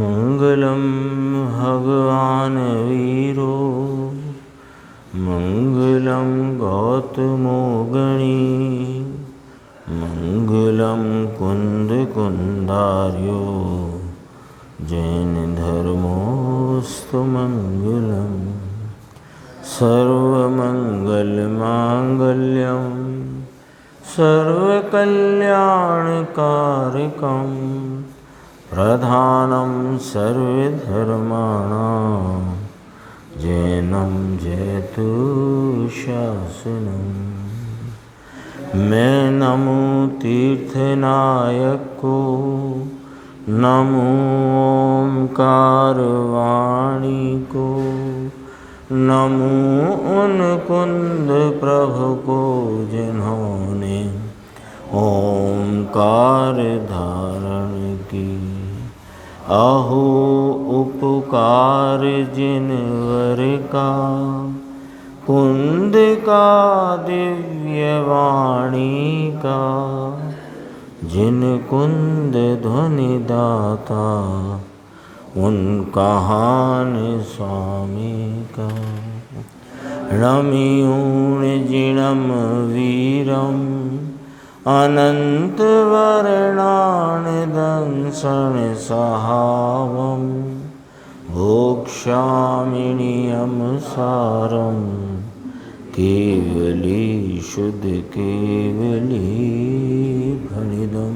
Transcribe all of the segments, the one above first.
मंगलम भगवान वीरो मंगलम गौतमो गणी मंगलम कुंद कुंदार्यो जैन धर्मोस्तु मंगलम सर्वमंगल मांगल्यम सर्वकल्याणकारकम प्रधानं सर्वधर्माणां जैनं जयतु शासनम्। मैं नमो तीर्थनायक को, नमो ओंकार वाणी को, नमो उन कुंद प्रभु को जिन्होंने ओंकार धारण की। अहो उपकार जिनवर का, कुंद का दिव्य वाणी का, जिन कुंद ध्वनि दाता उन कहान स्वामी का। रमियूण जिणम वीरम अनंत वर्णान दंसन सहावम भोक्ष्यामिनियम सारम केवली शुद्ध केवली फलिदम।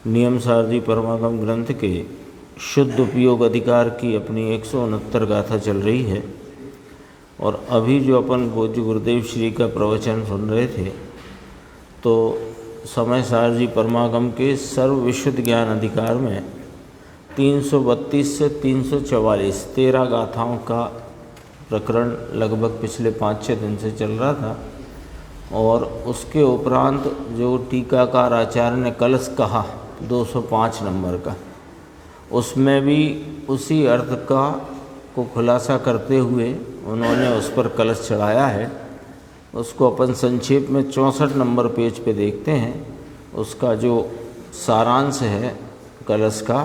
नियम सारजी परमागम ग्रंथ के शुद्ध उपयोग अधिकार की अपनी 169 गाथा चल रही है। और अभी जो अपन पूज्य गुरुदेव श्री का प्रवचन सुन रहे थे, तो समय सारजी परमागम के सर्व विशुद्ध ज्ञान अधिकार में 332 से 344 13 गाथाओं का प्रकरण लगभग पिछले 5-6 दिन से चल रहा था। और उसके उपरांत जो टीकाकार आचार्य ने कलश कहा 205 नंबर का, उसमें भी उसी अर्थ का को खुलासा करते हुए उन्होंने उस पर कलश चढ़ाया है। उसको अपन संक्षेप में 64 नंबर पेज पे देखते हैं। उसका जो सारांश है कलश का,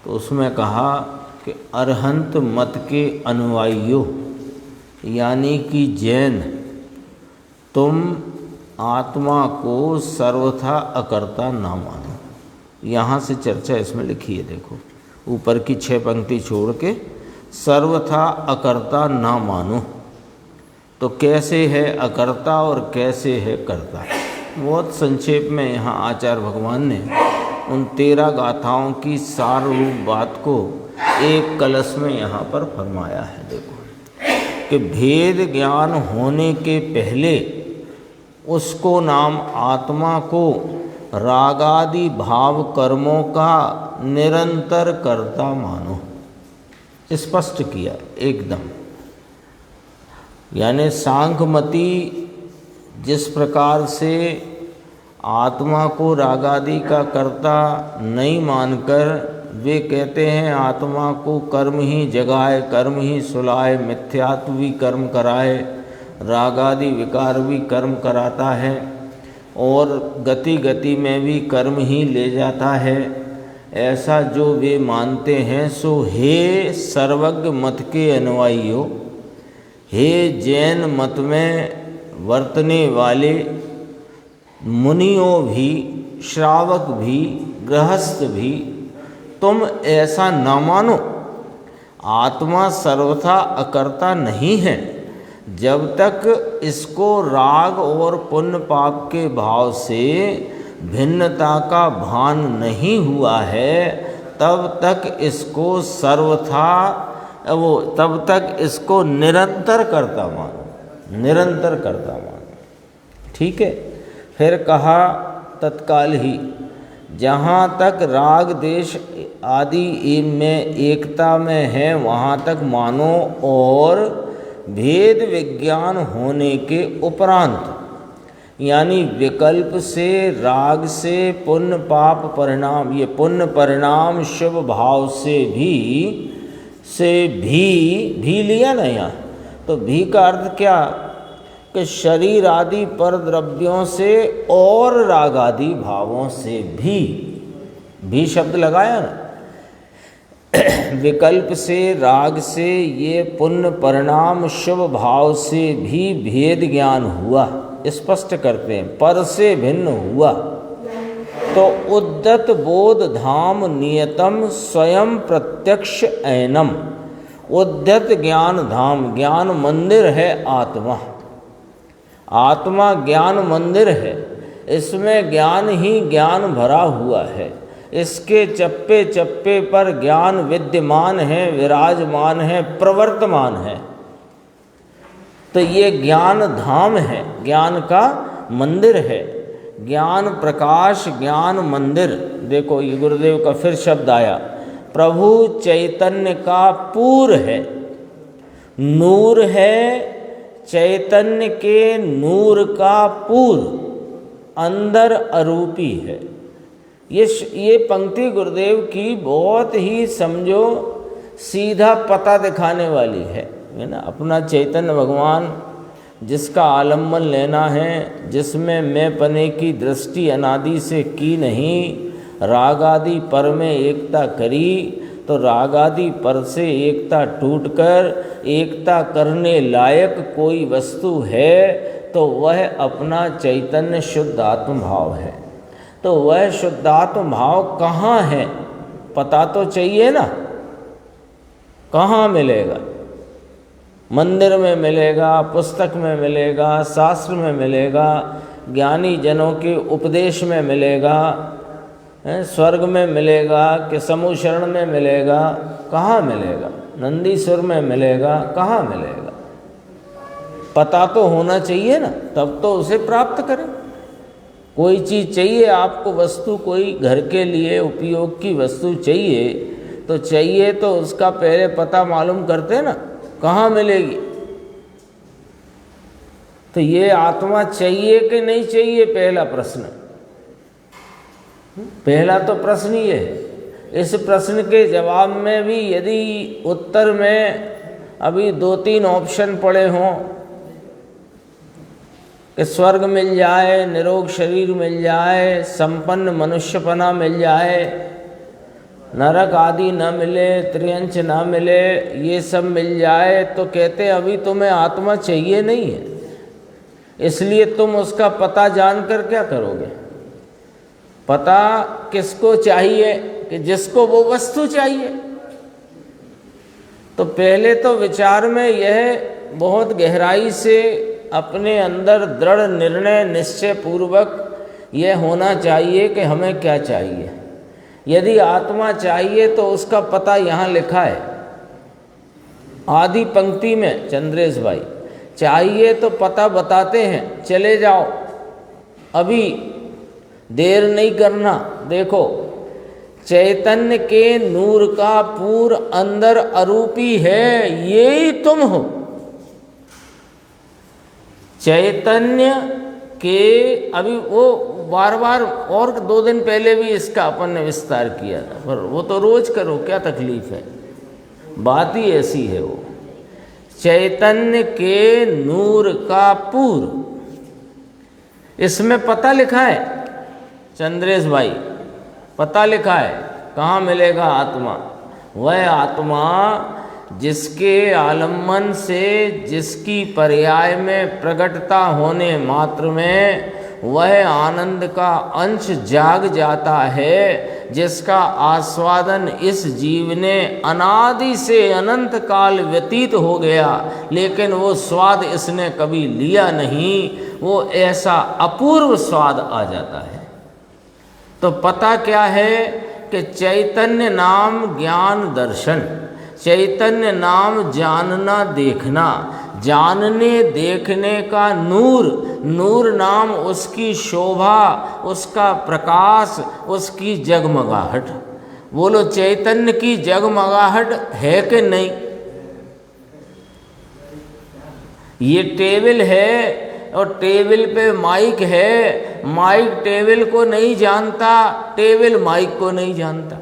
तो उसमें कहा कि अरहंत मत के अनुयायियों यानी कि जैन, तुम आत्मा को सर्वथा अकर्ता ना मानो। यहाँ से चर्चा इसमें लिखी है, देखो ऊपर की 6 पंक्ति छोड़ के, सर्वथा अकर्ता ना मानो। तो कैसे है अकर्ता और कैसे है कर्ता, बहुत संक्षेप में यहाँ आचार्य भगवान ने उन 13 गाथाओं की सार रूप बात को एक कलश में यहाँ पर फरमाया है। देखो कि भेद ज्ञान होने के पहले उसको नाम आत्मा को रागादि भाव कर्मों का निरंतर कर्ता मानो। स्पष्ट किया एकदम। यानी सांख्यमती जिस प्रकार से आत्मा को रागादि का कर्ता नहीं मानकर वे कहते हैं आत्मा को कर्म ही जगाए, कर्म ही सुलाए, मिथ्यात्व भी कर्म कराए, रागादि विकार भी कर्म कराता है और गति गति में भी कर्म ही ले जाता है, ऐसा जो वे मानते हैं, सो हे सर्वज्ञ मत के अनुयायियों, हे जैन मत में वर्तने वाले मुनियों भी, श्रावक भी, गृहस्थ भी, तुम ऐसा न मानो। आत्मा सर्वथा अकर्ता नहीं है। जब तक इसको राग और पुण्य पाप के भाव से भिन्नता का भान नहीं हुआ है, तब तक इसको सर्वथा तब तक इसको निरंतर कर्ता मानो, निरंतर कर्ता मानो। ठीक है। फिर कहा तत्काल ही, जहाँ तक राग देश आदि में एकता में है वहाँ तक मानो, और भेद विज्ञान होने के उपरांत, यानी विकल्प से, राग से, पुण्य पाप परिणाम, ये पुण्य परिणाम शुभ भाव से भी लिया ना यहाँ, तो भी का अर्थ क्या कि शरीर आदि पर द्रव्यों से और राग आदि भावों से भी शब्द लगाया ना, विकल्प से, राग से, ये पुण्य परिणाम शुभ भाव से भी भेद ज्ञान हुआ, स्पष्ट करते हैं, पर से भिन्न हुआ, तो उद्यत बोध धाम नियतम स्वयं प्रत्यक्ष ऐनम। उद्यत ज्ञान धाम, ज्ञान मंदिर है आत्मा, आत्मा ज्ञान मंदिर है, इसमें ज्ञान ही ज्ञान भरा हुआ है, इसके चप्पे चप्पे पर ज्ञान विद्यमान है, विराजमान है, प्रवर्तमान है। तो ये ज्ञान धाम है, ज्ञान का मंदिर है, ज्ञान प्रकाश, ज्ञान मंदिर। देखो ये गुरुदेव का फिर शब्द आया, प्रभु चैतन्य का पूर है, नूर है, चैतन्य के नूर का पूर, अंदर अरूपी है। ये पंक्ति गुरुदेव की बहुत ही समझो सीधा पता दिखाने वाली है ना। अपना चैतन्य भगवान जिसका आलम्बन लेना है, जिसमें मैं पने की दृष्टि अनादि से की नहीं, राग आदि पर में एकता करी, तो राग आदि पर से एकता टूटकर एकता करने लायक कोई वस्तु है तो वह अपना चैतन्य शुद्ध आत्म भाव है। तो वह शुद्धात्म भाव कहाँ है पता तो चाहिए ना, कहाँ मिलेगा? मंदिर में मिलेगा, पुस्तक में मिलेगा, शास्त्र में मिलेगा, ज्ञानी जनों के उपदेश में मिलेगा, स्वर्ग में मिलेगा कि समूह शरण में मिलेगा? कहाँ मिलेगा? नंदीश्वर में मिलेगा? कहाँ मिलेगा? पता तो होना चाहिए ना, तब तो उसे प्राप्त करें। कोई चीज़ चाहिए आपको, वस्तु कोई घर के लिए उपयोग की वस्तु चाहिए तो उसका पहले पता मालूम करते ना, कहाँ मिलेगी। तो ये आत्मा चाहिए कि नहीं चाहिए, पहला प्रश्न। पहला तो प्रश्न ये है। इस प्रश्न के जवाब में भी यदि उत्तर में अभी 2-3 ऑप्शन पड़े हों कि स्वर्ग मिल जाए, निरोग शरीर मिल जाए, संपन्न मनुष्यपना मिल जाए, नरक आदि न मिले, त्रियंच न मिले, ये सब मिल जाए, तो कहते अभी तुम्हें आत्मा चाहिए नहीं है, इसलिए तुम उसका पता जानकर क्या करोगे? पता किसको चाहिए? कि जिसको वो वस्तु चाहिए। तो पहले तो विचार में यह बहुत गहराई से अपने अंदर दृढ़ निर्णय निश्चय पूर्वक यह होना चाहिए कि हमें क्या चाहिए। यदि आत्मा चाहिए तो उसका पता यहाँ लिखा है आदि पंक्ति में। चंद्रेश भाई, चाहिए तो पता बताते हैं, चले जाओ, अभी देर नहीं करना। देखो, चैतन्य के नूर का पूर अंदर अरूपी है, ये ही तुम हो। चैतन्य के अभी वो बार बार और 2 दिन पहले भी इसका अपन ने विस्तार किया था, पर वो तो रोज करो, क्या तकलीफ है, बात ही ऐसी है। वो चैतन्य के नूर का पूर, इसमें पता लिखा है चंद्रेश भाई, पता लिखा है कहाँ मिलेगा आत्मा। वह आत्मा जिसके आलम्बन से, जिसकी पर्याय में प्रकटता होने मात्र में वह आनंद का अंश जाग जाता है, जिसका आस्वादन इस जीव ने अनादि से अनंत काल व्यतीत हो गया, लेकिन वो स्वाद इसने कभी लिया नहीं, वो ऐसा अपूर्व स्वाद आ जाता है। तो पता क्या है कि चैतन्य नाम ज्ञान दर्शन, चैतन्य नाम जानना देखना, जानने देखने का नूर, नूर नाम उसकी शोभा, उसका प्रकाश, उसकी जगमगाहट। बोलो चैतन्य की जगमगाहट है कि नहीं? ये टेबल है और टेबल पे माइक है, माइक टेबल को नहीं जानता, टेबल माइक को नहीं जानता।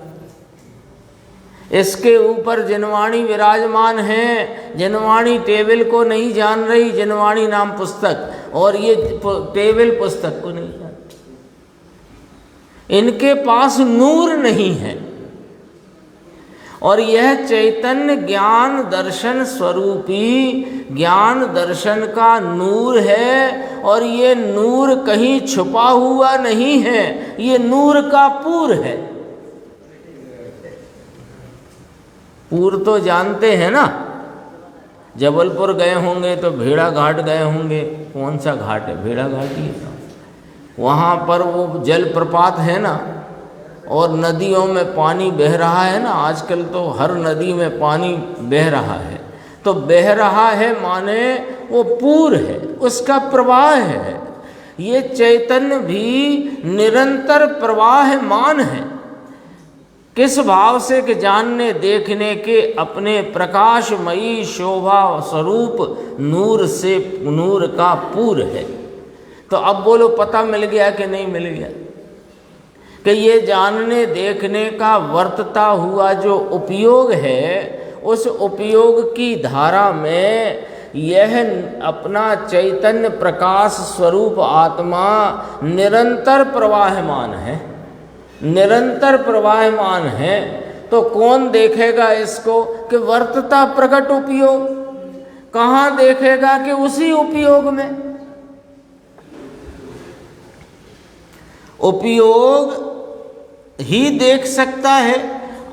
इसके ऊपर जिनवाणी विराजमान है, जिनवाणी टेबल को नहीं जान रही, जिनवाणी नाम पुस्तक, और ये टेबल पुस्तक को नहीं जानती। इनके पास नूर नहीं है। और यह चैतन्य ज्ञान दर्शन स्वरूपी ज्ञान दर्शन का नूर है, और ये नूर कहीं छुपा हुआ नहीं है, ये नूर का पूर है। पूर तो जानते हैं ना, जबलपुर गए होंगे तो भेड़ा घाट गए होंगे। कौन सा घाट है? भेड़ा घाट ही है। वहाँ पर वो जलप्रपात है ना, और नदियों में पानी बह रहा है ना। आजकल तो हर नदी में पानी बह रहा है। तो बह रहा है माने वो पूर है, उसका प्रवाह है। ये चैतन्य भी निरंतर प्रवाहमान है। किस भाव से? कि जानने देखने के अपने प्रकाशमयी शोभा स्वरूप नूर से, नूर का पूर है। तो अब बोलो, पता मिल गया कि नहीं मिल गया? कि ये जानने देखने का वर्तता हुआ जो उपयोग है, उस उपयोग की धारा में यह अपना चैतन्य प्रकाश स्वरूप आत्मा निरंतर प्रवाहमान है, निरंतर प्रवाहमान है। तो कौन देखेगा इसको? कि वर्तता प्रकट उपयोग। कहाँ देखेगा? कि उसी उपयोग में। उपयोग ही देख सकता है।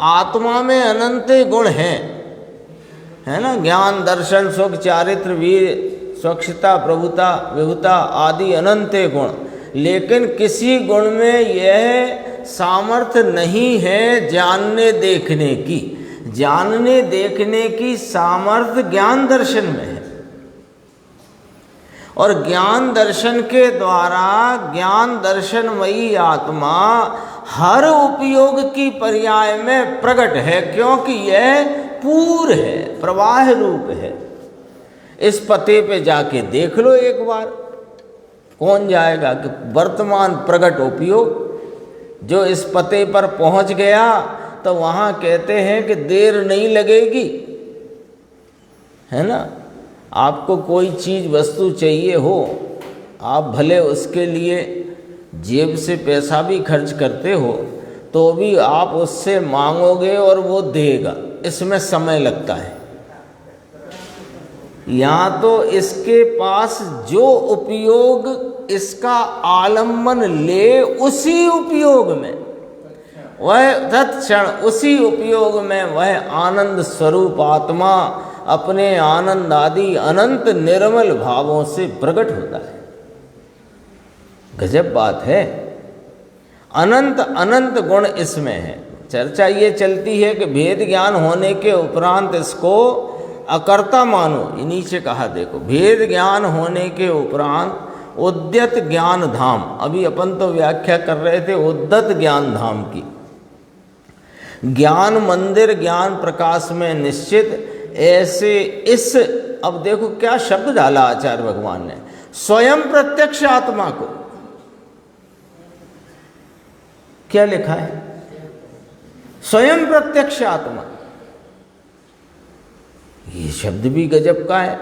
आत्मा में अनंत गुण है ना? ज्ञान दर्शन सुख चारित्र वीर स्वच्छता प्रभुता विभुता आदि अनंत गुण। लेकिन किसी गुण में यह सामर्थ्य नहीं है जानने देखने की। जानने देखने की सामर्थ्य ज्ञान दर्शन में है, और ज्ञान दर्शन के द्वारा ज्ञान दर्शनमयी आत्मा हर उपयोग की पर्याय में प्रकट है, क्योंकि यह पूर है, प्रवाह रूप है। इस पते पे जाके देख लो एक बार। कौन जाएगा? कि वर्तमान प्रकट उपयोग। जो इस पते पर पहुंच गया तो वहाँ कहते हैं कि देर नहीं लगेगी, है ना? आपको कोई चीज़ वस्तु चाहिए हो, आप भले उसके लिए जेब से पैसा भी खर्च करते हो, तो भी आप उससे मांगोगे और वो देगा। इसमें समय लगता है। यहाँ तो इसके पास जो उपयोग इसका आलम्बन ले, उसी उपयोग में वह तत्क्षण, उसी उपयोग में वह आनंद स्वरूप आत्मा अपने आनंद आदि अनंत निर्मल भावों से प्रकट होता है। गजब बात है। अनंत अनंत गुण इसमें है। चर्चा ये चलती है कि भेद ज्ञान होने के उपरांत इसको अकर्ता मानो। ये नीचे कहा देखो, भेद ज्ञान होने के उपरांत उद्यत ज्ञान धाम। अभी अपन तो व्याख्या कर रहे थे उद्यत ज्ञान धाम की। ज्ञान मंदिर ज्ञान प्रकाश में निश्चित ऐसे इस, अब देखो क्या शब्द डाला आचार्य भगवान ने, स्वयं प्रत्यक्ष आत्मा को। क्या लिखा है? स्वयं प्रत्यक्ष आत्मा। ये शब्द भी गजब का है।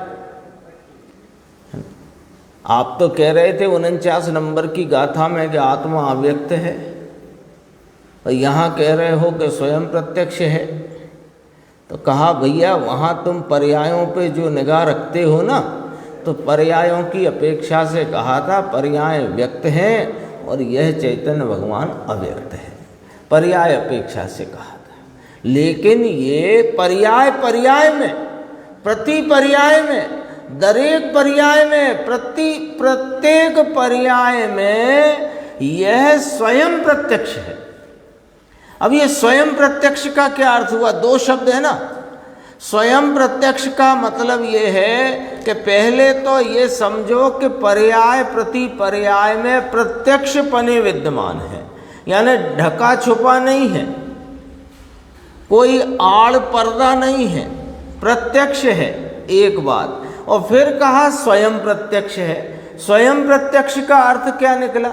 आप तो कह रहे थे 49 नंबर की गाथा में कि आत्मा अव्यक्त है, और यहाँ कह रहे हो कि स्वयं प्रत्यक्ष है। तो कहा भैया वहाँ तुम पर्यायों पे जो निगाह रखते हो ना, तो पर्यायों की अपेक्षा से कहा था पर्याय व्यक्त हैं और यह चैतन्य भगवान अव्यक्त है। पर्याय अपेक्षा से कहा था। लेकिन ये पर्याय पर्याय में, प्रति पर्याय में, दरेक पर्याय में, प्रत्येक पर्याय में यह स्वयं प्रत्यक्ष है। अब ये स्वयं प्रत्यक्ष का क्या अर्थ हुआ? दो शब्द है ना। स्वयं प्रत्यक्ष का मतलब ये है कि पहले तो ये समझो कि पर्याय प्रति पर्याय में प्रत्यक्ष पने विद्यमान है, यानी ढका छुपा नहीं है, कोई आड़ पर्दा नहीं है, प्रत्यक्ष है, एक बात। और फिर कहा स्वयं प्रत्यक्ष है। स्वयं प्रत्यक्ष का अर्थ क्या निकला?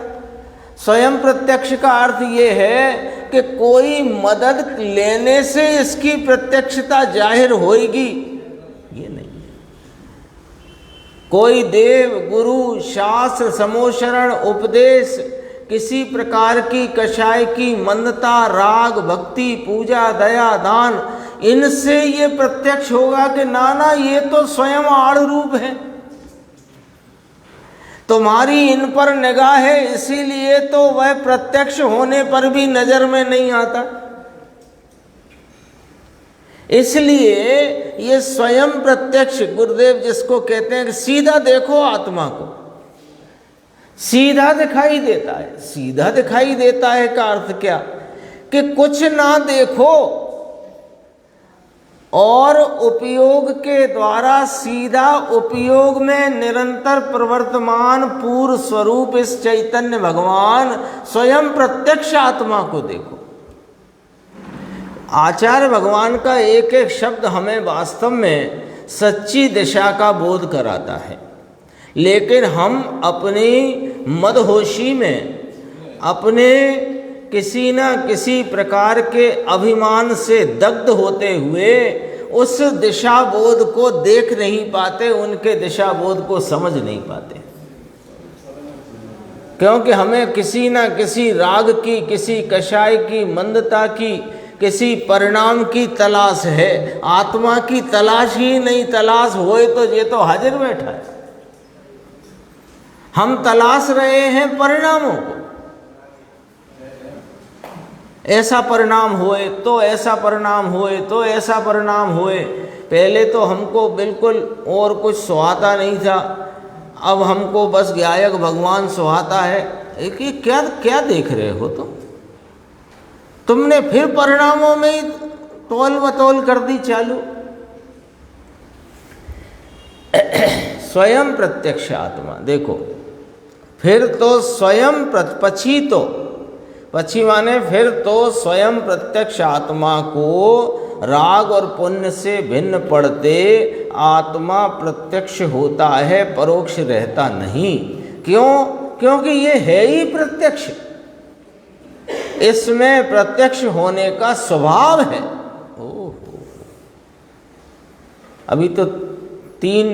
स्वयं प्रत्यक्ष का अर्थ ये है कि कोई मदद लेने से इसकी प्रत्यक्षता जाहिर होगी, ये नहीं। कोई देव, गुरु, शास्त्र, समोशरण, उपदेश, किसी प्रकार की कषाय की मंदता, राग, भक्ति, पूजा, दया, दान, इनसे ये प्रत्यक्ष होगा कि नाना ये तो स्वयं आड़ रूप है, तुम्हारी इन पर निगाह है, इसीलिए तो वह प्रत्यक्ष होने पर भी नजर में नहीं आता। इसलिए ये स्वयं प्रत्यक्ष, गुरुदेव जिसको कहते हैं कि सीधा देखो आत्मा को, सीधा दिखाई देता है। सीधा दिखाई देता है का अर्थ क्या? कि कुछ ना देखो और उपयोग के द्वारा सीधा उपयोग में निरंतर प्रवर्तमान पूर्ण स्वरूप इस चैतन्य भगवान स्वयं प्रत्यक्ष आत्मा को देखो। आचार्य भगवान का एक एक शब्द हमें वास्तव में सच्ची दिशा का बोध कराता है, लेकिन हम अपनी मदहोशी में, अपने किसी न किसी प्रकार के अभिमान से दग्ध होते हुए उस दिशा बोध को देख नहीं पाते, उनके दिशा बोध को समझ नहीं पाते, क्योंकि हमें किसी न किसी राग की, किसी कषाय की, मंदता की, किसी परिणाम की तलाश है। आत्मा की तलाश ही नहीं, तलाश होए तो ये तो हाजिर बैठा है। हम तलाश रहे हैं परिणामों को, ऐसा परिणाम होए तो ऐसा परिणाम होए तो ऐसा परिणाम होए। पहले तो हमको बिल्कुल और कुछ सुहाता नहीं था, अब हमको बस गायक भगवान सुहाता है। एक ये क्या क्या देख रहे हो तुमने फिर परिणामों में ही तौल बतौल कर दी चालू। स्वयं प्रत्यक्ष आत्मा देखो, फिर तो स्वयं पक्षी माने फिर तो स्वयं प्रत्यक्ष आत्मा को राग और पुण्य से भिन्न पड़ते आत्मा प्रत्यक्ष होता है, परोक्ष रहता नहीं। क्यों? क्योंकि ये है ही प्रत्यक्ष, इसमें प्रत्यक्ष होने का स्वभाव है। अभी तो 3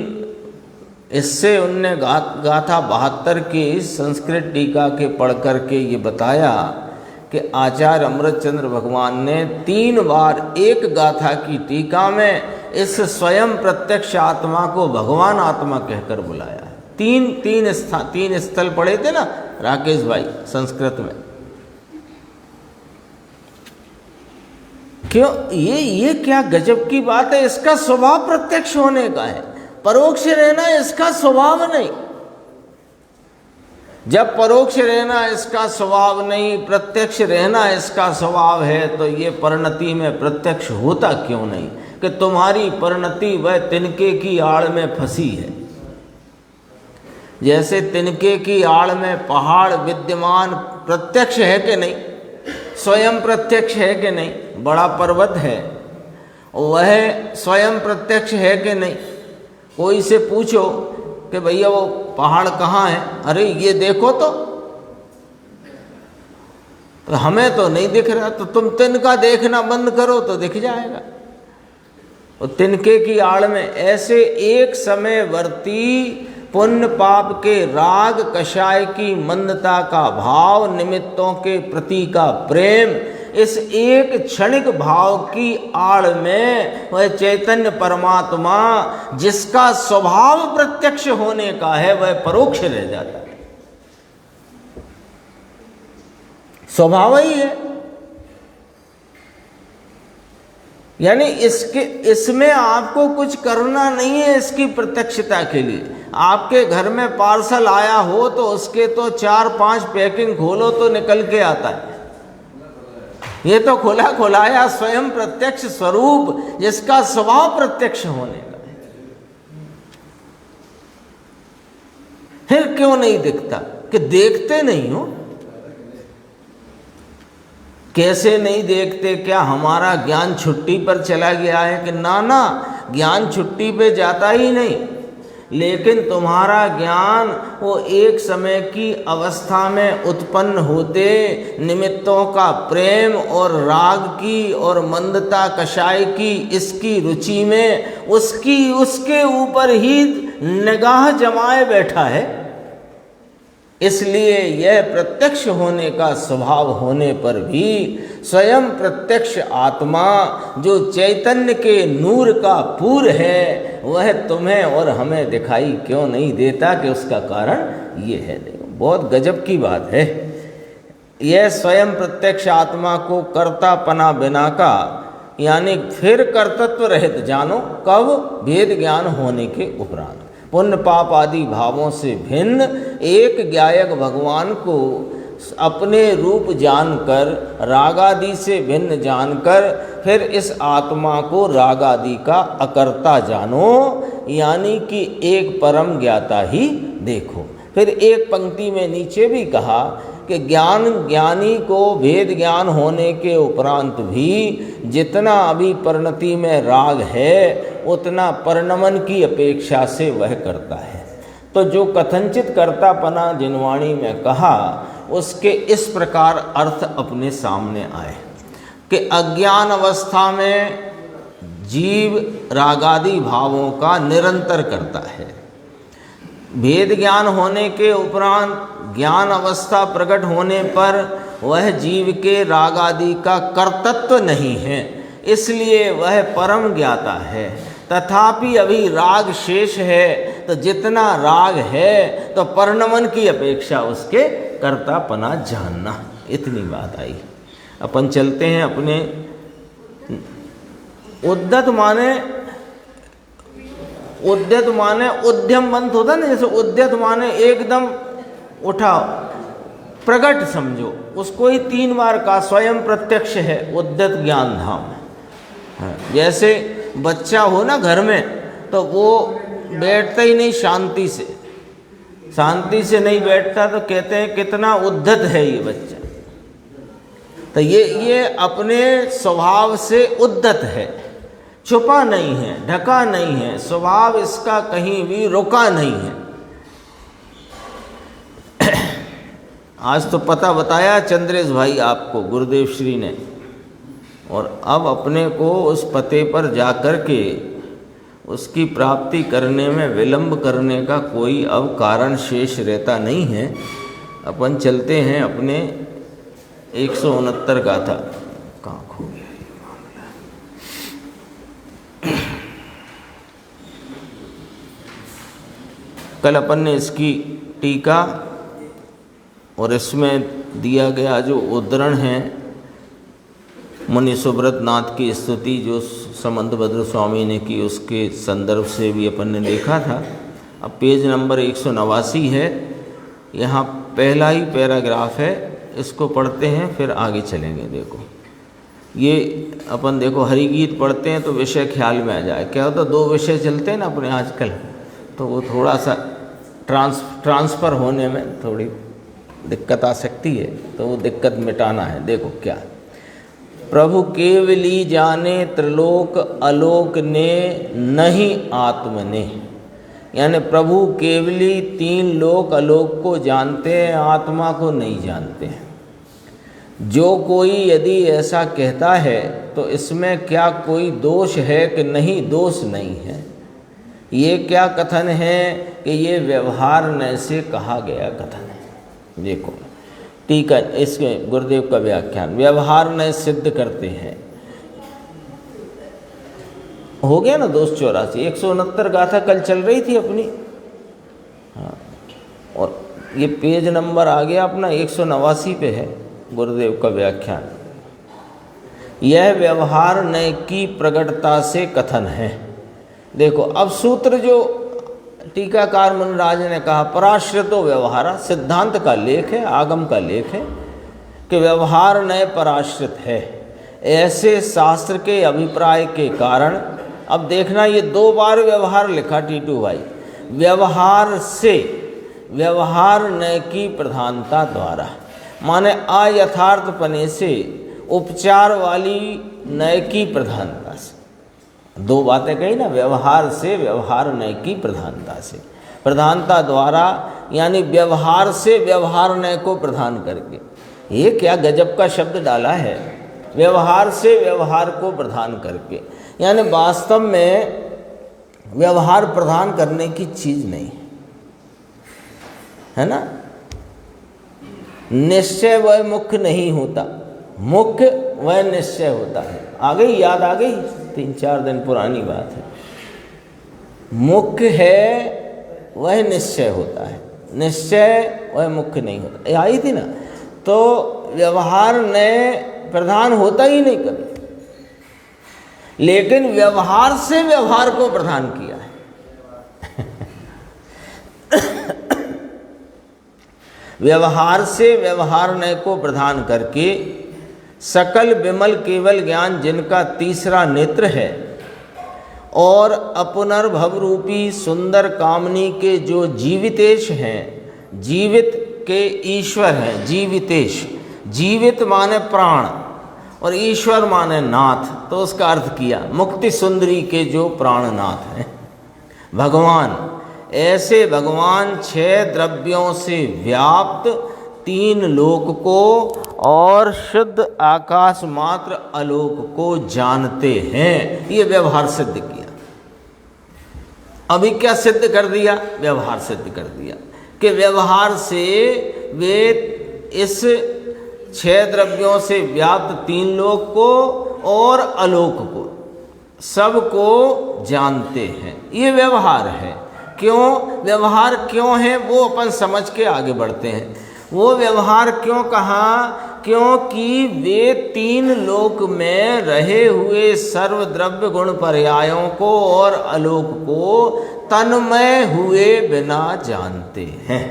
इससे उनने गाथा 72 की संस्कृत टीका के पढ़ करके ये बताया कि आचार्य अमृतचंद्र भगवान ने 3 बार एक गाथा की टीका में इस स्वयं प्रत्यक्ष आत्मा को भगवान आत्मा कहकर बुलाया है। 3 स्थल पढ़े थे ना राकेश भाई संस्कृत में। क्यों? ये क्या गजब की बात है। इसका स्वभाव प्रत्यक्ष होने का है, परोक्ष रहना इसका स्वभाव नहीं। जब परोक्ष रहना इसका स्वभाव नहीं, प्रत्यक्ष रहना इसका स्वभाव है, तो ये परिणति में प्रत्यक्ष होता क्यों नहीं? कि तुम्हारी परिणति वह तिनके की आड़ में फंसी है। जैसे तिनके की आड़ में पहाड़ विद्यमान प्रत्यक्ष है कि नहीं, स्वयं प्रत्यक्ष है कि नहीं? बड़ा पर्वत है, वह स्वयं प्रत्यक्ष है कि नहीं? कोई से पूछो कि भैया वो पहाड़ कहाँ है, अरे ये देखो तो हमें तो नहीं दिख रहा। तो तुम तिनका देखना बंद करो तो दिख जाएगा। और तिनके की आड़ में ऐसे एक समयवर्ती पुण्य पाप के राग कषाय की मंदता का भाव, निमित्तों के प्रति का प्रेम, इस एक क्षणिक भाव की आड़ में वह चैतन्य परमात्मा जिसका स्वभाव प्रत्यक्ष होने का है वह परोक्ष रह जाता है। स्वभाव ही है। यानी इसमें आपको कुछ करना नहीं है। इसकी प्रत्यक्षता के लिए आपके घर में पार्सल आया हो तो उसके तो 4-5 पैकिंग खोलो तो निकल के आता है। ये तो खुला खुलाया स्वयं प्रत्यक्ष स्वरूप जिसका स्वभाव प्रत्यक्ष होने का है। फिर क्यों नहीं दिखता? कि देखते नहीं हो। कैसे नहीं देखते? क्या हमारा ज्ञान छुट्टी पर चला गया है? कि ना, ज्ञान छुट्टी पे जाता ही नहीं। लेकिन तुम्हारा ज्ञान वो एक समय की अवस्था में उत्पन्न होते निमित्तों का प्रेम और राग की और मंदता कषाय की इसकी रुचि में उसके ऊपर ही निगाह जमाए बैठा है। इसलिए यह प्रत्यक्ष होने का स्वभाव होने पर भी स्वयं प्रत्यक्ष आत्मा जो चैतन्य के नूर का पूर है वह तुम्हें और हमें दिखाई क्यों नहीं देता कि उसका कारण ये है। देखो बहुत गजब की बात है। यह स्वयं प्रत्यक्ष आत्मा को कर्तापना बिना का यानी फिर कर्तृत्व रहित जानो कब भेद ज्ञान होने के उपरांत पुण्य पाप आदि भावों से भिन्न एक ज्ञायक भगवान को अपने रूप जानकर रागादि से भिन्न जानकर फिर इस आत्मा को रागादि का अकर्ता जानो यानी कि एक परम ज्ञाता ही देखो। फिर एक पंक्ति में नीचे भी कहा कि ज्ञानी को भेद ज्ञान होने के उपरांत भी जितना अभी परिणति में राग है उतना परिणमन की अपेक्षा से वह करता है। तो जो कथनचित कर्तापना जिनवाणी में कहा उसके इस प्रकार अर्थ अपने सामने आए कि अज्ञान अवस्था में जीव रागादि भावों का निरंतर करता है। भेद ज्ञान होने के उपरांत ज्ञान अवस्था प्रकट होने पर वह जीव के राग आदि का कर्तृत्व नहीं है, इसलिए वह परम ज्ञाता है। तथापि अभी राग शेष है, तो जितना राग है तो परिणमन की अपेक्षा उसके कर्तापना जानना, इतनी बात आई। अपन चलते हैं अपने उद्यत माने उद्यम बंद होता ना, जैसे उद्यत माने एकदम उठा प्रकट समझो, उसको ही 3 बार का स्वयं प्रत्यक्ष है उद्यत ज्ञान धाम। जैसे बच्चा हो ना घर में तो वो बैठता ही नहीं शांति से नहीं बैठता, तो कहते हैं कितना उद्धत है ये बच्चा। तो ये अपने स्वभाव से उद्धत है, छुपा नहीं है, ढका नहीं है, स्वभाव इसका कहीं भी रुका नहीं है। आज तो पता बताया चंद्रेश भाई आपको गुरुदेव श्री ने, और अब अपने को उस पते पर जाकर के उसकी प्राप्ति करने में विलंब करने का कोई अब कारण शेष रहता नहीं है। अपन चलते हैं अपने 169 गाथा। कहाँ खो गया ये मामला? कल अपन ने इसकी टीका और इसमें दिया गया जो उद्धरण है मुनि सुब्रत नाथ की स्तुति जो समंतभद्र स्वामी ने की, उसके संदर्भ से भी अपन ने देखा था। अब पेज नंबर 189 है, यहाँ पहला ही पैराग्राफ है, इसको पढ़ते हैं फिर आगे चलेंगे। देखो ये अपन देखो हरिगीत पढ़ते हैं तो विषय ख्याल में आ जाए। क्या होता है 2 विषय चलते हैं ना अपने आजकल, तो वो थोड़ा सा ट्रांसफ़र होने में थोड़ी दिक्कत आ सकती है, तो वो दिक्कत मिटाना है। देखो क्या, प्रभु केवली जाने त्रिलोक अलोक ने नहीं आत्म ने, यानी प्रभु केवली 3 लोक अलोक को जानते हैं, आत्मा को नहीं जानते हैं। जो कोई यदि ऐसा कहता है तो इसमें क्या कोई दोष है कि नहीं? दोष नहीं है। ये क्या कथन है कि ये व्यवहार न से कहा गया कथन है। देखो ठीक है, इसके गुरुदेव का व्याख्यान व्यवहार न सिद्ध करते हैं। हो गया ना 284, 169 गाथा कल चल रही थी अपनी। हाँ, और ये पेज नंबर आ गया अपना 189 पे है गुरुदेव का व्याख्यान। यह व्यवहार न की प्रगटता से कथन है। देखो अब सूत्र जो टीकाकार मुनिराज ने कहा, पराश्रितो व्यवहार, सिद्धांत का लेख है, आगम का लेख है कि व्यवहार नए पराश्रित है। ऐसे शास्त्र के अभिप्राय के कारण, अब देखना ये 2 बार व्यवहार लिखा टीटू भाई, व्यवहार से, व्यवहार नए की प्रधानता द्वारा, माने अयथार्थपने से, उपचार वाली नए की प्रधानता से। दो बातें कही ना, व्यवहार से, व्यवहार नय की प्रधानता से, प्रधानता द्वारा, यानी व्यवहार से व्यवहार नय को प्रधान करके। ये क्या गजब का शब्द डाला है, व्यवहार से व्यवहार को प्रधान करके, यानी वास्तव में व्यवहार प्रधान करने की चीज नहीं है ना। निश्चय वह मुख्य नहीं होता, मुख्य वह निश्चय होता है। आ गई, याद आ गई, 3-4 दिन पुरानी बात है। मुख्य है वह निश्चय होता है, निश्चय वह मुख्य नहीं होता, ये आई थी ना। तो व्यवहार ने प्रधान होता ही नहीं कभी, लेकिन व्यवहार से व्यवहार को प्रधान किया है। व्यवहार से व्यवहार नय को प्रधान करके सकल विमल केवल ज्ञान जिनका तीसरा नेत्र है और अपुनर्भव रूपी सुंदर कामनी के जो जीवितेश हैं, जीवित के ईश्वर हैं, जीवितेश, जीवित माने प्राण और ईश्वर माने नाथ, तो उसका अर्थ किया मुक्ति सुंदरी के जो प्राणनाथ हैं भगवान। ऐसे भगवान 6 द्रव्यों से व्याप्त 3 लोक को और शुद्ध आकाश मात्र आलोक को जानते हैं, ये व्यवहार सिद्ध किया। अभी क्या सिद्ध कर दिया, व्यवहार सिद्ध कर दिया कि व्यवहार से वे इस 6 द्रव्यों से व्याप्त 3 लोक को और आलोक को सबको जानते हैं, ये व्यवहार है। क्यों व्यवहार क्यों है वो अपन समझ के आगे बढ़ते हैं। वो व्यवहार क्यों कहा, क्योंकि वे 3 लोक में रहे हुए सर्वद्रव्य गुण पर्यायों को और आलोक को तन्मय हुए बिना जानते हैं।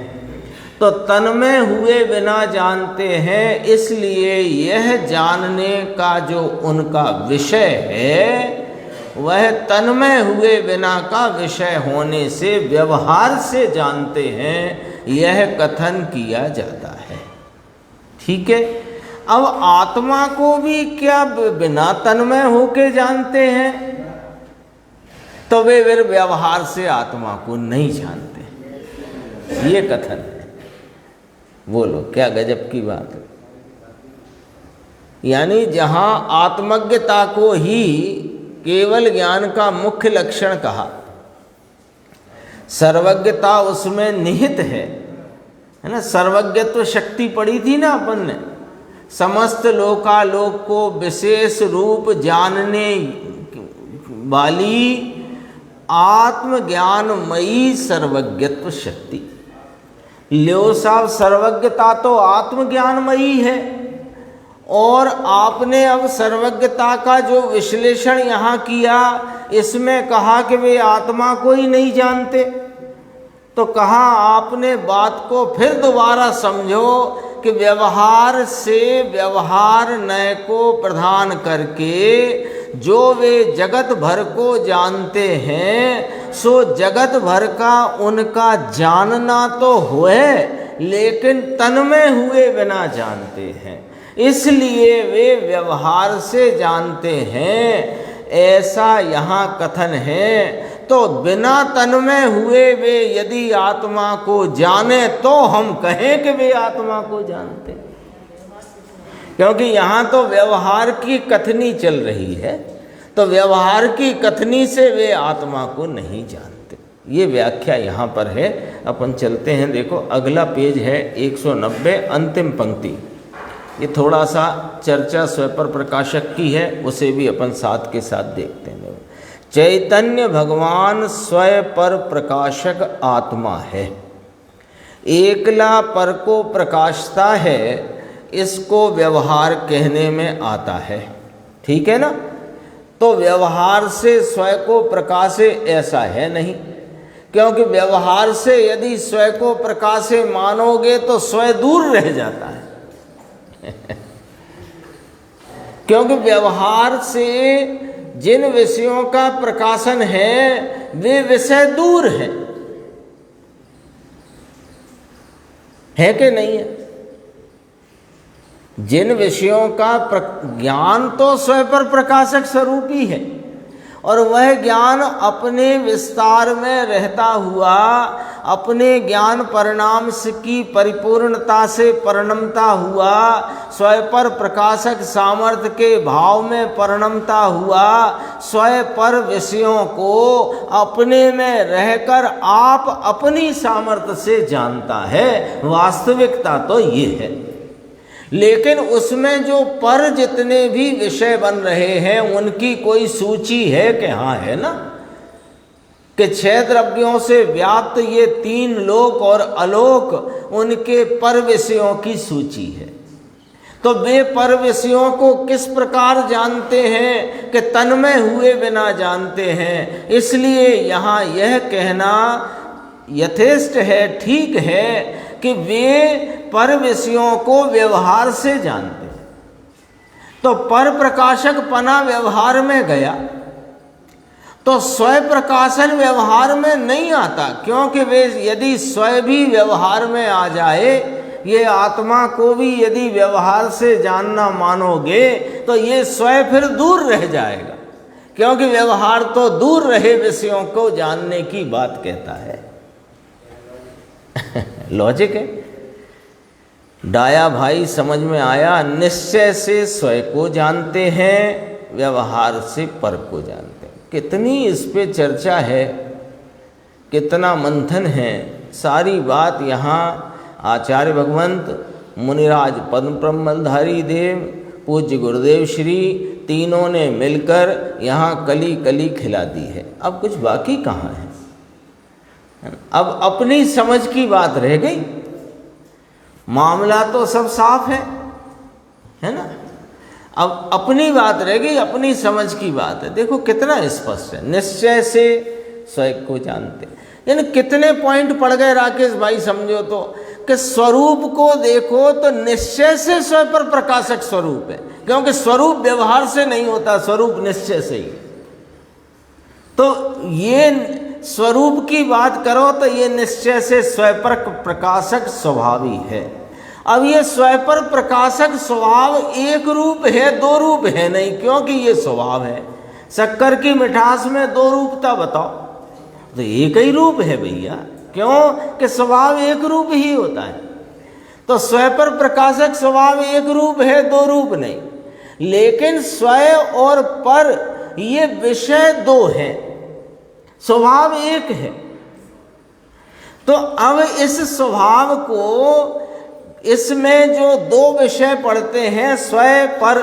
तो तन्मय हुए बिना जानते हैं, इसलिए यह जानने का जो उनका विषय है वह तन्मय हुए बिना का विषय होने से व्यवहार से जानते हैं, यह कथन किया जाता है। ठीक है। अब आत्मा को भी क्या बिना तन्मय होके जानते हैं? तो वे फिर व्यवहार से आत्मा को नहीं जानते, ये कथन है। बोलो क्या गजब की बात है। यानी जहां आत्मज्ञता को ही केवल ज्ञान का मुख्य लक्षण कहा, सर्वज्ञता उसमें निहित है ना। सर्वज्ञत्व शक्ति पड़ी थी ना अपन ने, समस्त लोकालोक को विशेष रूप जानने वाली आत्मज्ञानमयी सर्वज्ञत्व शक्ति। लो साहब, सर्वज्ञता तो आत्मज्ञानमयी है, और आपने अब सर्वज्ञता का जो विश्लेषण यहाँ किया, इसमें कहा कि वे आत्मा को ही नहीं जानते। तो कहा आपने बात को फिर दोबारा समझो कि व्यवहार से व्यवहार नय को प्रधान करके जो वे जगत भर को जानते हैं, सो जगत भर का उनका जानना तो है, लेकिन तन्मय हुए बिना जानते हैं, इसलिए वे व्यवहार से जानते हैं, ऐसा यहाँ कथन है। तो बिना तन्मय हुए वे यदि आत्मा को जाने तो हम कहें कि वे आत्मा को जानते, क्योंकि यहाँ तो व्यवहार की कथनी चल रही है, तो व्यवहार की कथनी से वे आत्मा को नहीं जानते। ये व्याख्या यहाँ पर है। अपन चलते हैं, देखो अगला पेज है 190, अंतिम पंक्ति। ये थोड़ा सा चर्चा स्वपर प्रकाशक की है, उसे भी अपन साथ के साथ देखते हैं। चैतन्य भगवान स्वयं पर प्रकाशक आत्मा है, एकला पर को प्रकाशता है, इसको व्यवहार कहने में आता है। ठीक है ना। तो व्यवहार से स्वयं को प्रकाशे ऐसा है नहीं, क्योंकि व्यवहार से यदि स्वयं को प्रकाशे मानोगे तो स्वयं दूर रह जाता है। क्योंकि व्यवहार से जिन विषयों का प्रकाशन है वे विषय दूर है कि नहीं है? जिन विषयों का ज्ञान तो स्वयं पर प्रकाशक स्वरूप ही है, और वह ज्ञान अपने विस्तार में रहता हुआ अपने ज्ञान परिणाम की परिपूर्णता से परिणमता हुआ स्वयं पर प्रकाशक सामर्थ्य के भाव में परिणमता हुआ स्वयं पर विषयों को अपने में रहकर आप अपनी सामर्थ्य से जानता है। वास्तविकता तो ये है। लेकिन उसमें जो पर जितने भी विषय बन रहे हैं उनकी कोई सूची है कि हाँ है ना, कि 6 द्रव्यों से व्याप्त ये 3 लोक और अलोक उनके पर विषयों की सूची है। तो वे पर विषयों को किस प्रकार जानते हैं कि तन्मय हुए बिना जानते हैं। इसलिए यहाँ यह कहना यथेष्ट है, ठीक है कि वे पर विषयों को व्यवहार से जानते हैं। तो पर प्रकाशक पना व्यवहार में गया तो स्वयं प्रकाशन व्यवहार में नहीं आता, क्योंकि वे यदि स्वयं भी व्यवहार में आ जाए, ये आत्मा को भी यदि व्यवहार से जानना मानोगे तो ये स्वयं फिर दूर रह जाएगा, क्योंकि व्यवहार तो दूर रहे विषयों को जानने की बात कहता है। लॉजिक है। डाया भाई समझ में आया। निश्चय से स्वयं को जानते हैं, व्यवहार से पर को जानते हैं। कितनी इस पे चर्चा है, कितना मंथन है। सारी बात यहाँ आचार्य भगवंत, मुनिराज पद्म ब्रह्मधारी देव, पूज्य गुरुदेव श्री तीनों ने मिलकर यहाँ कली कली खिला दी है। अब कुछ बाकी कहाँ है? अब अपनी समझ की बात रह गई। मामला तो सब साफ है ना। अब अपनी बात रह गई, अपनी समझ की बात है। देखो कितना स्पष्ट है। निश्चय से स्वयं को जानते, यानी कितने पॉइंट पड़ गए राकेश भाई समझो तो, कि स्वरूप को देखो तो निश्चय से स्वयं पर प्रकाशक स्वरूप है, क्योंकि स्वरूप व्यवहार से नहीं होता, स्वरूप निश्चय से ही। तो ये स्वरूप की बात करो तो ये निश्चय से स्वयं पर प्रकाशक स्वभावी है। अब ये स्वयं पर प्रकाशक स्वभाव एक रूप है, 2 रूप है नहीं, क्योंकि ये स्वभाव है। शक्कर की मिठास में 2 रूपता बताओ, तो एक ही रूप है भैया, क्यों कि स्वभाव एक रूप ही होता है। तो स्वयं पर प्रकाशक स्वभाव एक रूप है, 2 रूप नहीं। लेकिन स्वयं और पर ये विषय 2 हैं, स्वभाव एक है। तो अब इस स्वभाव को, इसमें जो 2 विषय पढ़ते हैं स्वयं पर,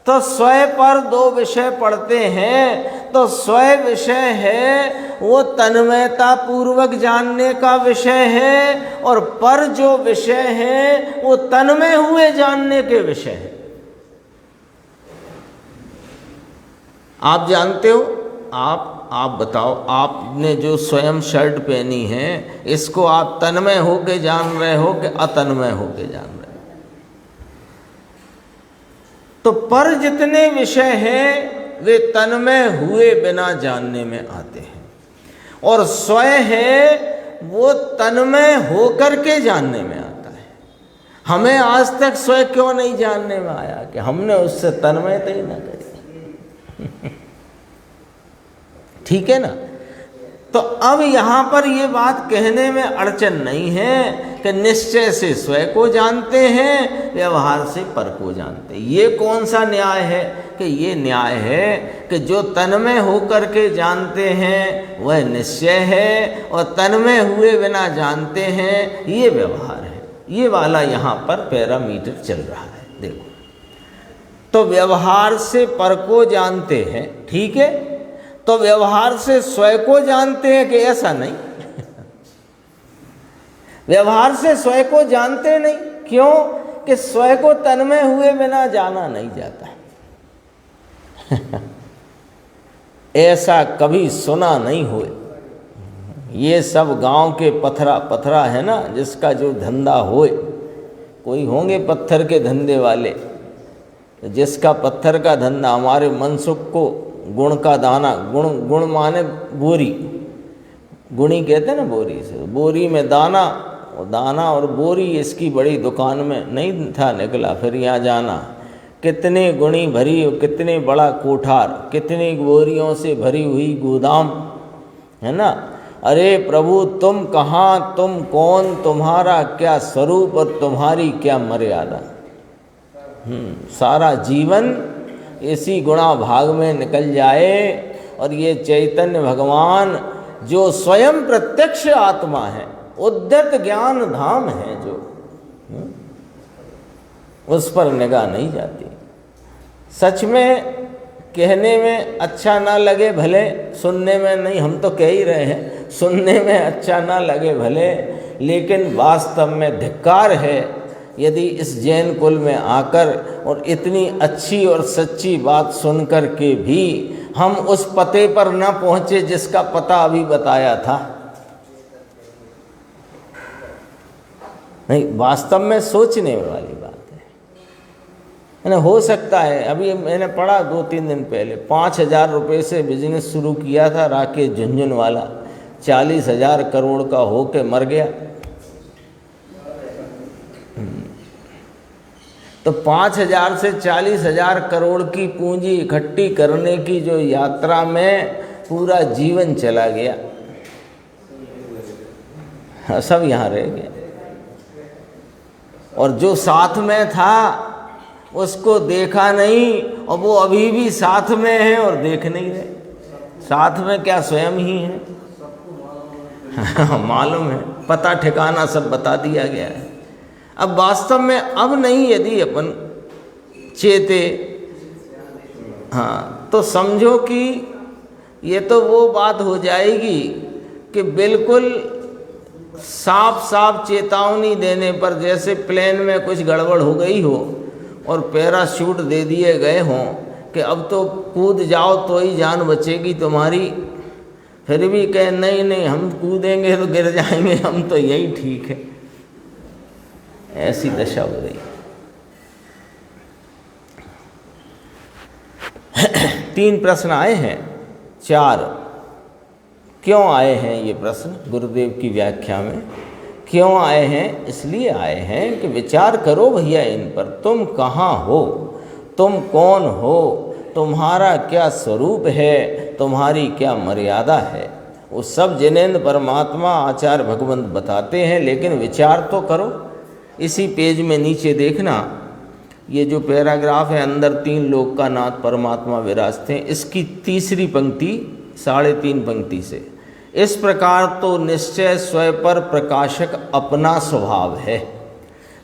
तो स्वयं पर 2 विषय पढ़ते हैं, तो स्वयं विषय है वो तन्मयता पूर्वक जानने का विषय है, और पर जो विषय है वो तन्मय हुए जानने के विषय है। आप जानते हो, आप बताओ, आपने जो स्वयं शर्ट पहनी है इसको आप तन्मय होके जान रहे हो कि अतन्मय होके जान रहे हो? तो पर जितने विषय हैं वे तन्मय हुए बिना जानने में आते हैं, और स्वयं है वो तन्मय होकर के जानने में आता है। हमें आज तक स्वयं क्यों नहीं जानने में आया? कि हमने उससे तन्मयता ही ना करी। ठीक है ना। तो अब यहाँ पर ये बात कहने में अड़चन नहीं है कि निश्चय से स्वयं को जानते हैं, व्यवहार से पर को जानते हैं। ये कौन सा न्याय है? कि ये न्याय है कि जो तन्मय होकर के जानते हैं वह निश्चय है, और तन्मय हुए बिना जानते हैं ये व्यवहार है। ये वाला यहाँ पर पैरामीटर चल रहा है। देखो, तो व्यवहार से पर को जानते हैं, ठीक है। तो व्यवहार से स्वयं को जानते हैं कि ऐसा नहीं? व्यवहार से स्वयं को जानते नहीं, क्यों कि स्वयं को तन्मय हुए बिना जाना नहीं जाता। ऐसा कभी सुना नहीं हुए। ये सब गांव के पथरा है ना, जिसका जो धंधा होए, कोई होंगे पत्थर के धंधे वाले, जिसका पत्थर का धंधा। हमारे मनसुख को गुण का दाना, गुण माने बोरी, गुणी कहते हैं ना बोरी से, बोरी में दाना, और दाना और बोरी इसकी बड़ी दुकान में नहीं था निकला, फिर यहाँ जाना कितने गुणी भरी, कितने बड़ा कोठार, कितनी बोरियों से भरी हुई गोदाम, है ना। अरे प्रभु तुम कहाँ, तुम कौन, तुम्हारा क्या स्वरूप और तुम्हारी क्या मर्यादा। सारा जीवन इसी गुणा भाग में निकल जाए और ये चैतन्य भगवान जो स्वयं प्रत्यक्ष आत्मा है, उद्यत ज्ञान धाम है, जो उस पर निगाह नहीं जाती। सच में कहने में अच्छा ना लगे भले, सुनने में नहीं, हम तो कह ही रहे हैं, सुनने में अच्छा ना लगे भले, लेकिन वास्तव में धिक्कार है यदि इस जैन कुल में आकर और इतनी अच्छी और सच्ची बात सुन कर के भी हम उस पते पर न पहुँचे जिसका पता अभी बताया था। नहीं, वास्तव में सोचने वाली बात है ना। हो सकता है, अभी मैंने पढ़ा 2-3 दिन पहले, 5,000 रुपये से बिजनेस शुरू किया था राकेश झुंझुनवाला, 40,000 करोड़ का होके मर गया। तो 5,000 से 40,000 करोड़ की पूंजी इकट्ठी करने की जो यात्रा में पूरा जीवन चला गया, सब यहाँ रह गया। और जो साथ में था उसको देखा नहीं, और वो अभी भी साथ में है और देख नहीं रहे। साथ में क्या स्वयं ही है मालूम है, पता ठिकाना सब बता दिया गया है। अब वास्तव में अब नहीं, यदि अपन चेते, हाँ, तो समझो कि ये तो वो बात हो जाएगी कि बिल्कुल साफ साफ चेतावनी देने पर, जैसे प्लेन में कुछ गड़बड़ हो गई हो और पैराशूट दे दिए गए हों कि अब तो कूद जाओ तो ही जान बचेगी तुम्हारी, फिर भी कहे नहीं नहीं हम कूदेंगे तो गिर जाएंगे, हम तो यही ठीक है। ऐसी दशा हो गई। 3 प्रश्न आए हैं, 4 क्यों आए हैं ये प्रश्न गुरुदेव की व्याख्या में? क्यों आए हैं? इसलिए आए हैं कि विचार करो भैया इन पर। तुम कहाँ हो, तुम कौन हो, तुम्हारा क्या स्वरूप है, तुम्हारी क्या मर्यादा है, वो सब जिनेंद्र परमात्मा आचार्य भगवंत बताते हैं। लेकिन विचार तो करो। इसी पेज में नीचे देखना, ये जो पैराग्राफ है, अंदर 3 लोक का नाथ परमात्मा विराजते हैं, इसकी तीसरी पंक्ति 3.5 पंक्ति से, इस प्रकार तो निश्चय स्वयं पर प्रकाशक अपना स्वभाव है,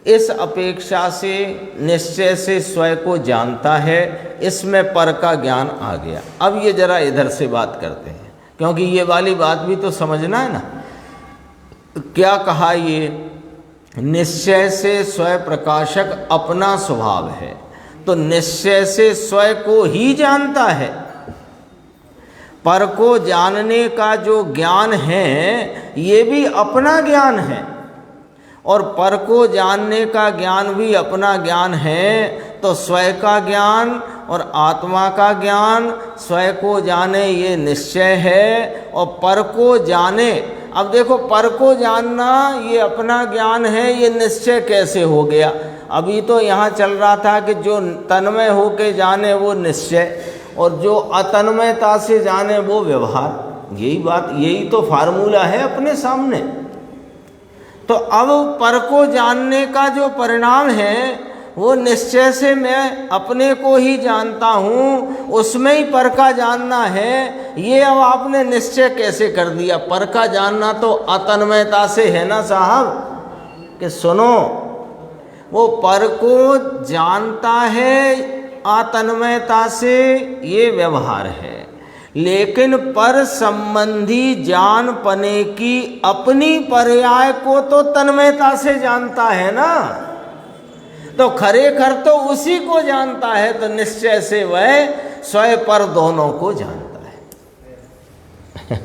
इस अपेक्षा से निश्चय से स्वयं को जानता है, इसमें पर का ज्ञान आ गया। अब ये जरा इधर से बात करते हैं, क्योंकि ये वाली बात भी तो समझना है ना। क्या कहा? ये निश्चय से स्वयं प्रकाशक अपना स्वभाव है, तो निश्चय से स्वयं को ही जानता है। पर को जानने का जो ज्ञान है ये भी अपना ज्ञान है, और पर को जानने का ज्ञान भी अपना ज्ञान है। तो स्वयं का ज्ञान और आत्मा का ज्ञान, स्वयं को जाने ये निश्चय है, और पर को जाने, अब देखो पर को जानना ये अपना ज्ञान है, ये निश्चय कैसे हो गया? अभी तो यहाँ चल रहा था कि जो तन्मय होके जाने वो निश्चय, और जो अतन्मयता से जाने वो व्यवहार। यही बात, यही तो फार्मूला है अपने सामने। तो अब पर को जानने का जो परिणाम है वो निश्चय से मैं अपने को ही जानता हूँ, उसमें ही पर का जानना है। ये अब आपने निश्चय कैसे कर दिया? पर का जानना तो अतन्मयता से है ना साहब। कि सुनो, वो पर को जानता है अतन्मयता से, ये व्यवहार है, लेकिन पर संबंधी जान पने की अपनी पर्याय को तो तन्मयता से जानता है ना। तो खरेखर तो उसी को जानता है, तो निश्चय से वह स्वयं पर दोनों को जानता है।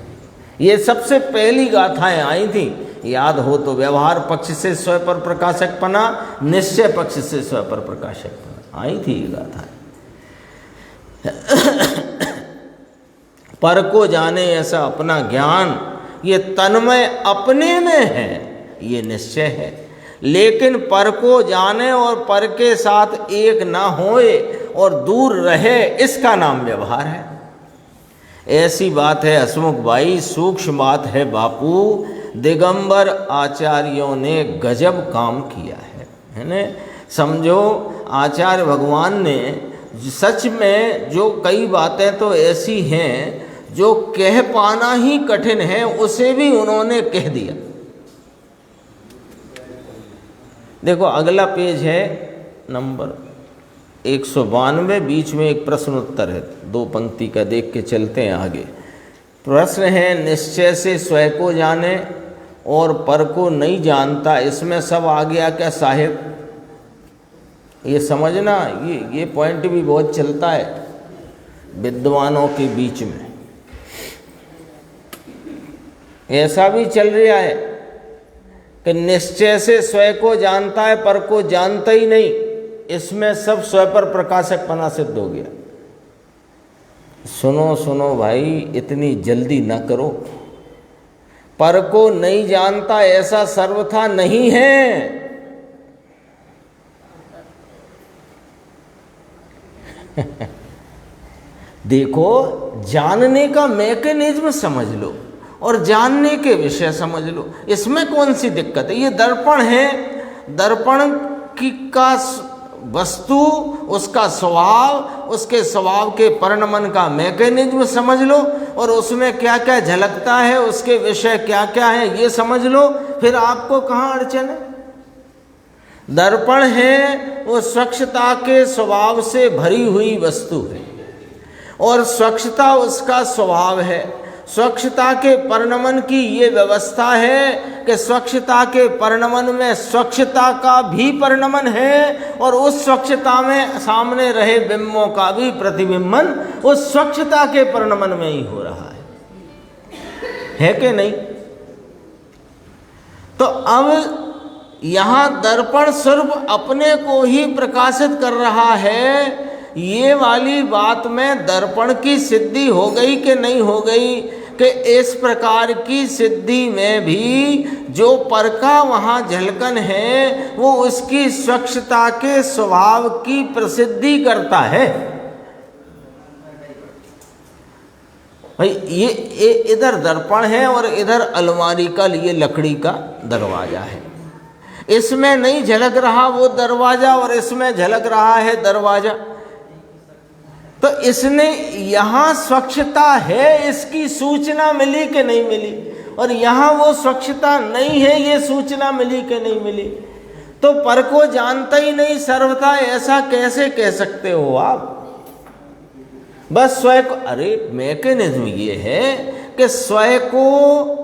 ये सबसे पहली गाथाएं आई थी, याद हो तो, व्यवहार पक्ष से स्वयं पर प्रकाशकपना, निश्चय पक्ष से स्वयं पर प्रकाशकपना आई थी ये गाथा। पर को जाने ऐसा अपना ज्ञान, ये तन्मय अपने में है, ये निश्चय है। लेकिन पर को जाने और पर के साथ एक ना होए और दूर रहे, इसका नाम व्यवहार है। ऐसी बात है हसमुख भाई, सूक्ष्म बात है बापू, दिगंबर आचार्यों ने गजब काम किया है ना। समझो आचार्य भगवान ने सच में जो कई बातें तो ऐसी हैं जो कह पाना ही कठिन है, उसे भी उन्होंने कह दिया। देखो अगला पेज है नंबर 192, बीच में एक प्रश्न उत्तर है, 2 पंक्ति का, देख के चलते हैं आगे। प्रश्न है, निश्चय से स्वयं को जाने और पर को नहीं जानता, इसमें सब आ गया क्या साहिब? ये समझना, ये पॉइंट भी बहुत चलता है विद्वानों के बीच में। ऐसा भी चल रहा है कि निश्चय से स्वयं को जानता है, पर को जानता ही नहीं, इसमें सब स्वयं पर प्रकाशकपना सिद्ध हो गया। सुनो सुनो भाई, इतनी जल्दी न करो। पर को नहीं जानता ऐसा सर्वथा नहीं है। देखो, जानने का मैकेनिज्म समझ लो और जानने के विषय समझ लो, इसमें कौन सी दिक्कत है? ये दर्पण है, दर्पण का वस्तु, उसका स्वभाव, उसके स्वभाव के परिणमन का मैकेनिज्म समझ लो और उसमें क्या क्या झलकता है, उसके विषय क्या क्या है, ये समझ लो, फिर आपको कहाँ अड़चन है। दर्पण है वो स्वच्छता के स्वभाव से भरी हुई वस्तु है और स्वच्छता उसका स्वभाव है। स्वच्छता के परिणमन की ये व्यवस्था है कि स्वच्छता के परिणमन में स्वच्छता का भी परिणमन है और उस स्वच्छता में सामने रहे बिंबों का भी प्रतिबिंबन उस स्वच्छता के परिणमन में ही हो रहा है कि नहीं? तो अब यहाँ दर्पण स्वरूप अपने को ही प्रकाशित कर रहा है। ये वाली बात में दर्पण की सिद्धि हो गई कि नहीं हो गई कि इस प्रकार की सिद्धि में भी जो पर का वहाँ झलकन है वो उसकी स्वच्छता के स्वभाव की प्रसिद्धि करता है। भाई ये इधर दर्पण है और इधर अलमारी का लिए लकड़ी का दरवाजा है, इसमें नहीं झलक रहा वो दरवाजा और इसमें झलक रहा है दरवाजा। तो इसने यहाँ स्वच्छता है इसकी सूचना मिली कि नहीं मिली, और यहाँ वो स्वच्छता नहीं है ये सूचना मिली कि नहीं मिली। तो पर को जानता ही नहीं सर्वथा, ऐसा कैसे कह सकते हो आप? बस स्वयं को, अरे मैकेनिज्म ये है कि स्वयं को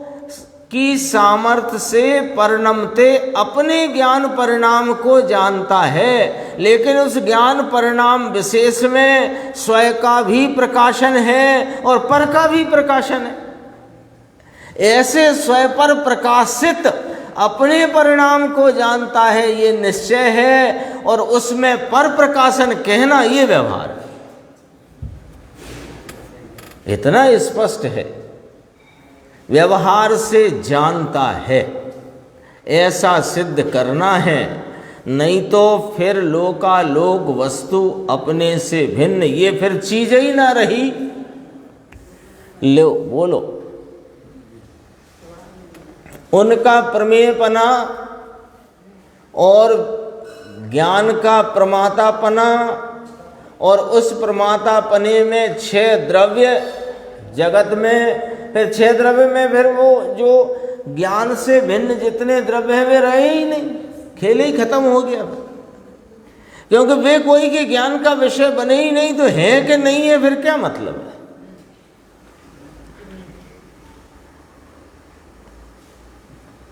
की सामर्थ्य से परिणमते अपने ज्ञान परिणाम को जानता है, लेकिन उस ज्ञान परिणाम विशेष में स्वयं का भी प्रकाशन है और पर का भी प्रकाशन है। ऐसे स्वयं पर प्रकाशित अपने परिणाम को जानता है ये निश्चय है, और उसमें पर प्रकाशन कहना ये व्यवहार है। इतना स्पष्ट है, व्यवहार से जानता है, ऐसा सिद्ध करना है, नहीं तो फिर लोकालोक वस्तु अपने से भिन्न ये फिर चीज ही ना रही। लो बोलो, उनका प्रमेयपना और ज्ञान का प्रमातापना और उस प्रमातापने में 6 द्रव्य जगत में, फिर 6 द्रव्य में फिर वो जो ज्ञान से भिन्न जितने द्रव्य हैं वे रहे ही नहीं, खेल ही खत्म हो गया, क्योंकि वे कोई के ज्ञान का विषय बने ही नहीं। तो है कि नहीं है फिर क्या मतलब है?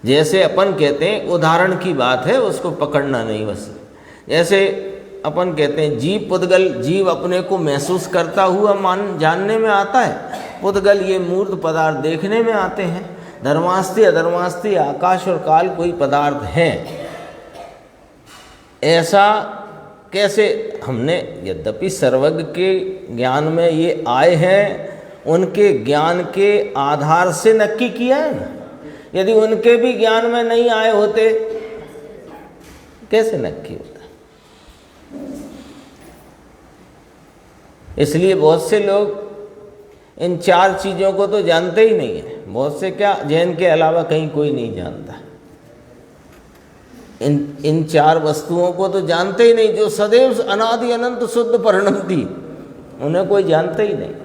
जैसे अपन कहते हैं, उदाहरण की बात है उसको पकड़ना नहीं बस, जैसे अपन कहते हैं जीव पुद्गल, जीव अपने को महसूस करता हुआ जानने में आता है। पुद्गल ये मूर्त पदार्थ देखने में आते हैं। धर्मास्ति अधर्मास्ति आकाश और काल कोई पदार्थ हैं, ऐसा कैसे हमने, यद्यपि सर्वज्ञ के ज्ञान में ये आए हैं, उनके ज्ञान के आधार से नक्की किया है ना। यदि उनके भी ज्ञान में नहीं आए होते कैसे नक्की होता है? इसलिए बहुत से लोग इन 4 चीज़ों को तो जानते ही नहीं है। बहुत से क्या, जैन के अलावा कहीं कोई नहीं जानता। इन 4 वस्तुओं को तो जानते ही नहीं। जो सदैव अनादि अनंत शुद्ध परिणमति, उन्हें कोई जानता ही नहीं।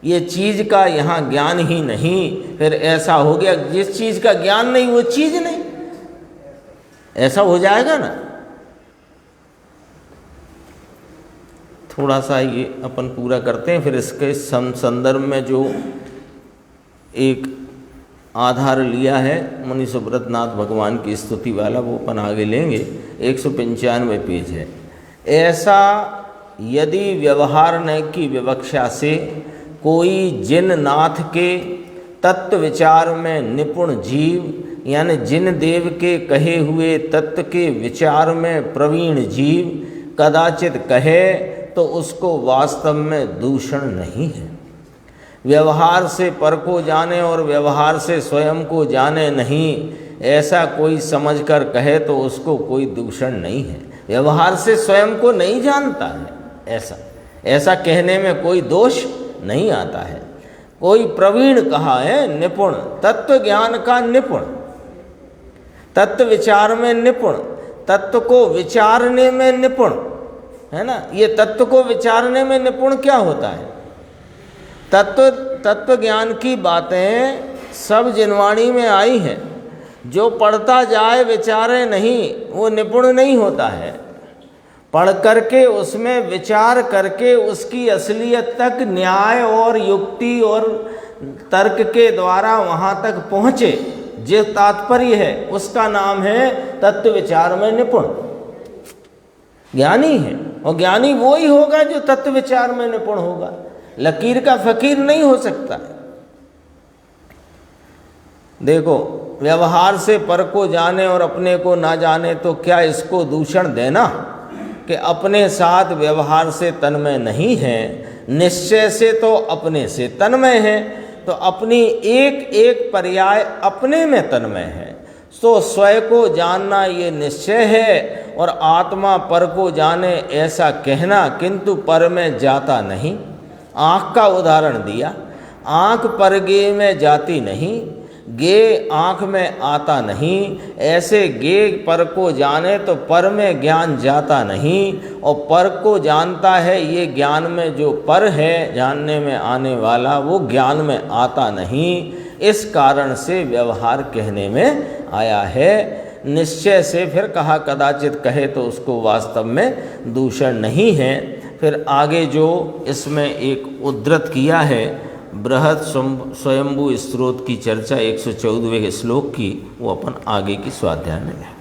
ये चीज़ का यहाँ ज्ञान ही नहीं, फिर ऐसा हो गया जिस चीज़ का ज्ञान नहीं वो चीज़ नहीं, ऐसा हो जाएगा ना। थोड़ा सा ये अपन पूरा करते हैं, फिर इसके संदर्भ में जो एक आधार लिया है मुनि सुब्रतनाथ भगवान की स्तुति वाला, वो अपन आगे लेंगे। 195 पेज है। ऐसा यदि व्यवहार न की विवक्षा से कोई जिन नाथ के तत्व विचार में निपुण जीव, यानी जिन देव के कहे हुए तत्व के विचार में प्रवीण जीव कदाचित कहे, तो उसको वास्तव में दूषण नहीं है। व्यवहार से पर को जाने और व्यवहार से स्वयं को जाने नहीं, ऐसा कोई समझकर कहे तो उसको कोई दूषण नहीं है। व्यवहार से स्वयं को नहीं जानता है, ऐसा कहने में कोई दोष नहीं आता है। कोई प्रवीण कहा है, निपुण, तत्व ज्ञान का निपुण, तत्व विचार में निपुण, तत्व को विचारने में निपुण, है ना। ये तत्व को विचारने में निपुण क्या होता है? तत्व ज्ञान की बातें सब जिनवाणी में आई हैं। जो पढ़ता जाए विचारे नहीं, वो निपुण नहीं होता है। पढ़ करके उसमें विचार करके उसकी असलियत तक न्याय और युक्ति और तर्क के द्वारा वहाँ तक पहुँचे, जो तात्पर्य है, उसका नाम है तत्व विचार में निपुण। ज्ञानी है, और ज्ञानी वो ही होगा जो तत्व विचार में निपुण होगा। लकीर का फकीर नहीं हो सकता। देखो, व्यवहार से पर को जाने और अपने को ना जाने, तो क्या इसको दूषण देना कि अपने साथ व्यवहार से तन्मय नहीं है, निश्चय से तो अपने से तन्मय है, तो अपनी एक एक पर्याय अपने में तन्मय है। तो स्वयं को जानना ये निश्चय है, और आत्मा पर को जाने ऐसा कहना, किंतु पर में जाता नहीं। आँख का उदाहरण दिया, आँख पर गे में जाती नहीं, गे आँख में आता नहीं। ऐसे गे पर को जाने तो पर में ज्ञान जाता नहीं, और पर को जानता है ये ज्ञान में जो पर है, जानने में आने वाला, वो ज्ञान में आता नहीं। इस कारण से व्यवहार कहने में आया है। निश्चय से फिर कहा कदाचित कहे, तो उसको वास्तव में दूषण नहीं है। फिर आगे जो इसमें एक उद्धृत किया है बृहद स्वयंभू स्त्रोत की चर्चा 114वें श्लोक की, वो अपन आगे की स्वाध्याय में है।